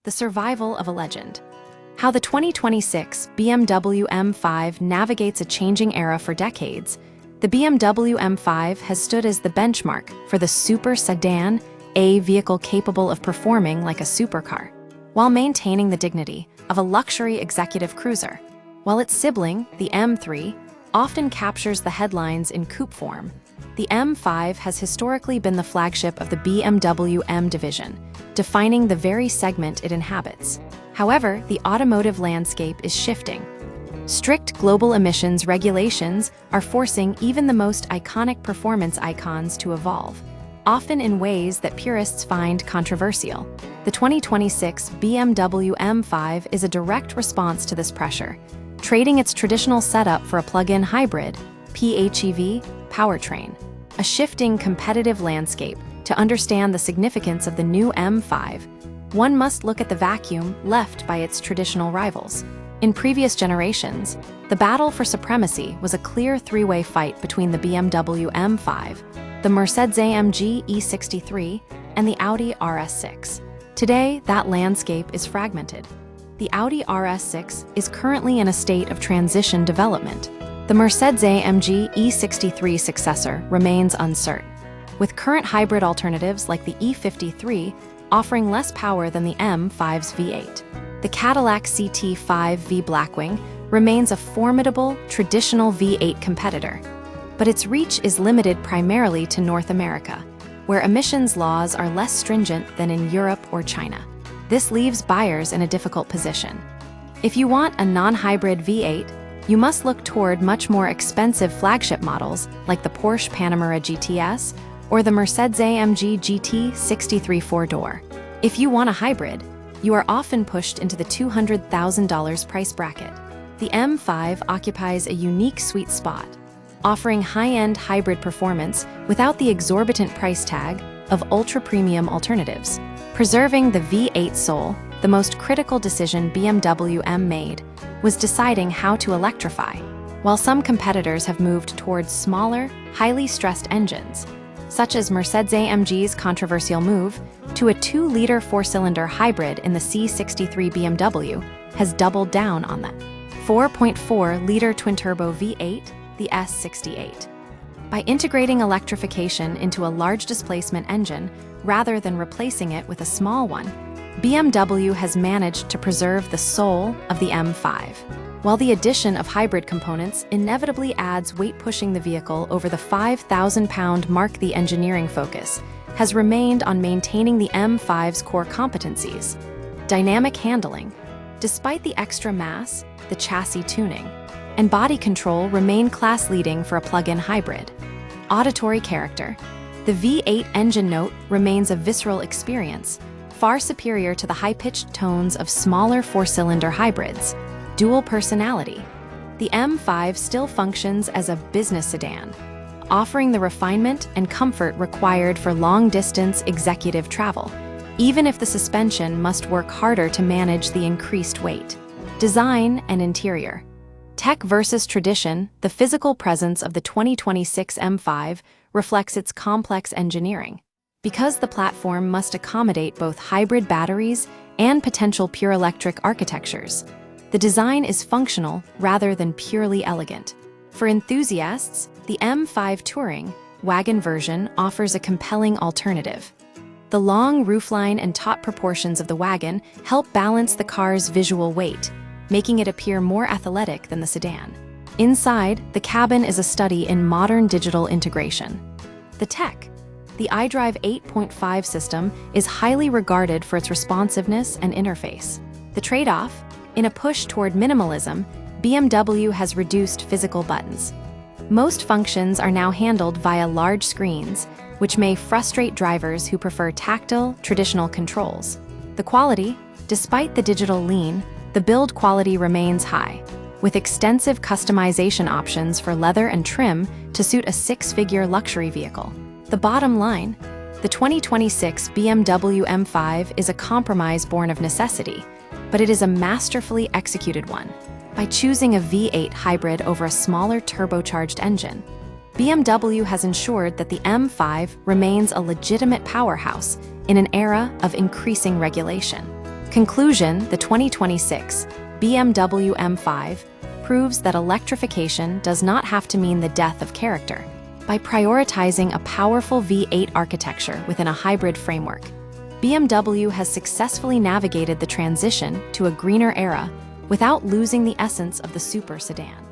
the survival of a legend. How the 2026 BMW M5 navigates a changing era for decades, the BMW M5 has stood as the benchmark for the super sedan, a vehicle capable of performing like a supercar, while maintaining the dignity of a luxury executive cruiser. While its sibling, the M3, often captures the headlines in coupe form, the M5 has historically been the flagship of the BMW M division, defining the very segment it inhabits. However, the automotive landscape is shifting. Strict global emissions regulations are forcing even the most iconic performance icons to evolve, often in ways that purists find controversial. The 2026 BMW M5 is a direct response to this pressure, trading its traditional setup for a plug-in hybrid, PHEV, powertrain. A shifting competitive landscape. To understand the significance of the new M5, one must look at the vacuum left by its traditional rivals. In previous generations, the battle for supremacy was a clear three-way fight between the BMW M5, the Mercedes-AMG E63, and the Audi RS6. Today, that landscape is fragmented. The Audi RS6 is currently in a state of transition development. The Mercedes-AMG E63 successor remains uncertain, with current hybrid alternatives like the E53 offering less power than the M5's V8. The Cadillac CT5 Blackwing remains a formidable, traditional V8 competitor, but its reach is limited primarily to North America, where emissions laws are less stringent than in Europe or China. This leaves buyers in a difficult position. If you want a non-hybrid V8, you must look toward much more expensive flagship models like the Porsche Panamera GTS or the Mercedes-AMG GT63 four-door. If you want a hybrid, you are often pushed into the $200,000 price bracket. The M5 occupies a unique sweet spot, offering high-end hybrid performance without the exorbitant price tag of ultra-premium alternatives. Preserving the V8 soul, the most critical decision BMW M made was deciding how to electrify. While some competitors have moved towards smaller, highly stressed engines, such as Mercedes-AMG's controversial move to a 2-liter 4-cylinder hybrid in the C63 BMW has doubled down on that 4.4-liter twin-turbo V8, the S68. By integrating electrification into a large displacement engine rather than replacing it with a small one, BMW has managed to preserve the soul of the M5. While the addition of hybrid components inevitably adds weight, pushing the vehicle over the 5,000-pound mark, the engineering focus has remained on maintaining the M5's core competencies. Dynamic handling. Despite the extra mass, the chassis tuning and body control remain class-leading for a plug-in hybrid. Auditory character. The V8 engine note remains a visceral experience, far superior to the high-pitched tones of smaller 4-cylinder hybrids. Dual personality. The M5 still functions as a business sedan, offering the refinement and comfort required for long-distance executive travel, even if the suspension must work harder to manage the increased weight. Design and interior. Tech versus tradition. The physical presence of the 2026 M5 reflects its complex engineering. Because the platform must accommodate both hybrid batteries and potential pure electric architectures, the design is functional rather than purely elegant. For enthusiasts, the M5 Touring wagon version offers a compelling alternative. The long roofline and top proportions of the wagon help balance the car's visual weight, making it appear more athletic than the sedan. Inside, the cabin is a study in modern digital integration. The tech. The iDrive 8.5 system is highly regarded for its responsiveness and interface. The trade-off? In a push toward minimalism, BMW has reduced physical buttons. Most functions are now handled via large screens, which may frustrate drivers who prefer tactile, traditional controls. The quality? Despite the digital lean, the build quality remains high, with extensive customization options for leather and trim to suit a 6-figure luxury vehicle. The bottom line, the 2026 BMW M5 is a compromise born of necessity, but it is a masterfully executed one. By choosing a V8 hybrid over a smaller turbocharged engine, BMW has ensured that the M5 remains a legitimate powerhouse in an era of increasing regulation. Conclusion: the 2026 BMW M5 proves that electrification does not have to mean the death of character. By prioritizing a powerful V8 architecture within a hybrid framework, BMW has successfully navigated the transition to a greener era without losing the essence of the super sedan.